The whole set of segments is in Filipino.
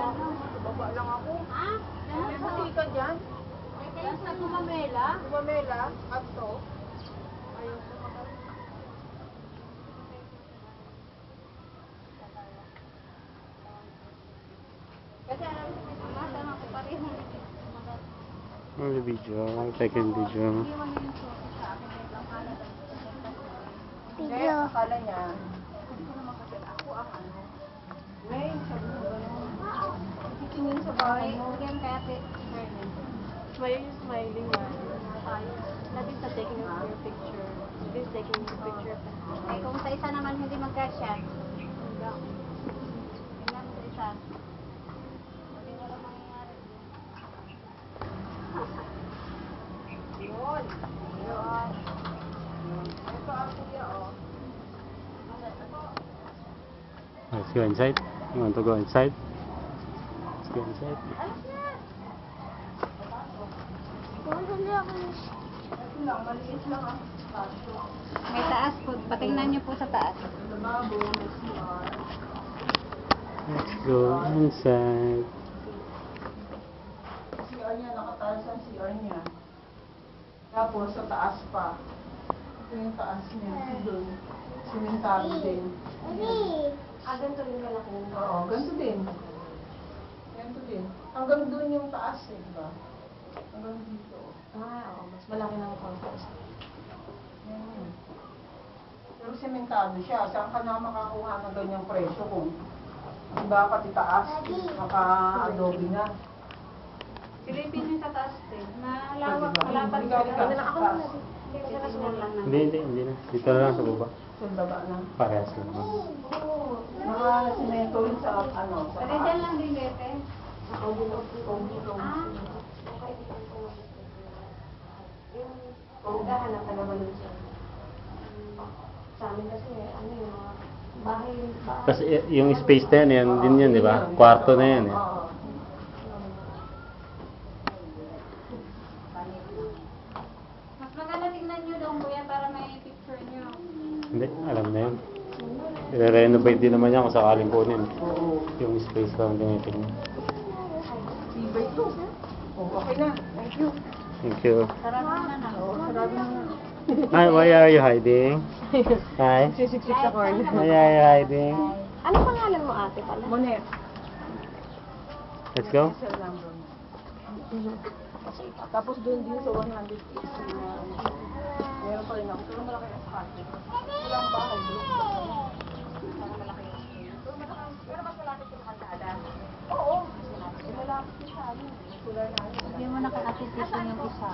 Baba lang ako. Ha? May buti ka dyan? Yan sa Gumamela? Gumamela? At to? Ayaw ko Kasi alam ko may sumasama ko pareho. Ang video, second video. Iwan niyo yung susi sa akin. Hindi, akala niya. Hindi ko naman kasi ako ang ano. Ngayon, sabi mo gano'n. Titingin sa bahay mo. Again, kaya Vernon. Why are you smiling, man? That is not taking of your picture. It is taking your picture. Eh, kung sa isa naman hindi magkasya. Tingnan mo sa isa. Hindi wala mangyayari. Yun. Yun. Ito ang kuya, oh. Let's go inside. You want to go inside? Let's go inside. Ito lang, maliit lang ang spasyo. May taas po. Patingnan niyo po sa taas. Lababo, may CR. Let's go inside. CR niya, nakataas ang CR niya. Tapos sa taas pa. Ito yung taas niya. Doon. Simentado din. Ganito yung kalaki. Oo, ganito din. Ganito din. Hanggang doon yung taas eh, diba? Hanggang dito. Oo. Mas malaki ng contrast. Yan. Pero simentado siya. Saan ka na makakuha ng ganyang presyo kung diba pati taas, maka-adobe na. Silipin niyo sa taas din. Malawak. Diba? Malapad. Halika, Ako taas. na. Titingnan lang naman. Hindi na. Dito na lang sa baba. Sa baba na. Parehas lang. Mga simento yun sa ano. Sa Pero dyan lang din, Bete. Ah. Kung gahanap ka naman dun sa amin kasi, ano yung mga bahay. Kasi yung space na yan din yun, di ba? Kwarto na yan eh. Oo. Mas maganda tingnan niyo daw, kuya, para may picture niyo. Hindi, alam na yun. I-renovate din naman yan kung sakaling kunin. Oo. Yung space lang tinitingnan. Tibay to. Oh, okay na. Thank you. Thank you. Sarado naman na. Oo, sarado na nga. Hi, why are you hiding? Hi. Sisiksik sa corner. Why are you hiding? Ano pangalan mo, ate pala? Monet. Let's go. Cell number mo. Tapos doon din sa 180 na meron pa rin ako. Pero malaki ang spot. Walang bahay doon. Para malaki ang spot. Pero mas malapit yung kalsada. Oo. Malapit yung sa amin. Kular na amin. Hindi mo naka-attitude yung isa.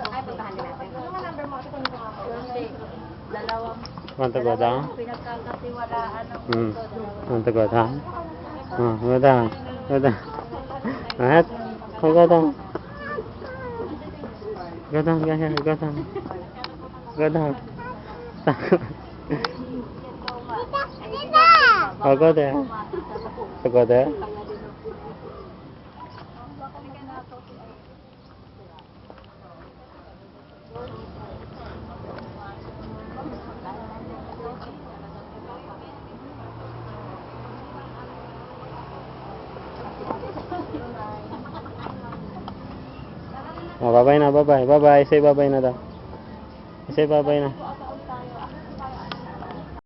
Ay, pagkahan natin. Ano nga number mo? Ito kung hindi ko Kasi, dalawang Want to go down? pinagkakatiwalaan ng Hmm. ito. Want to go down? Go down. Go down. What? Go down. Go down, go here. Go down. Go down. Oh, go there. So go there. Oh, bye-bye na, bye-bye. Bye-bye. Say bye-bye na daw. Say bye-bye na.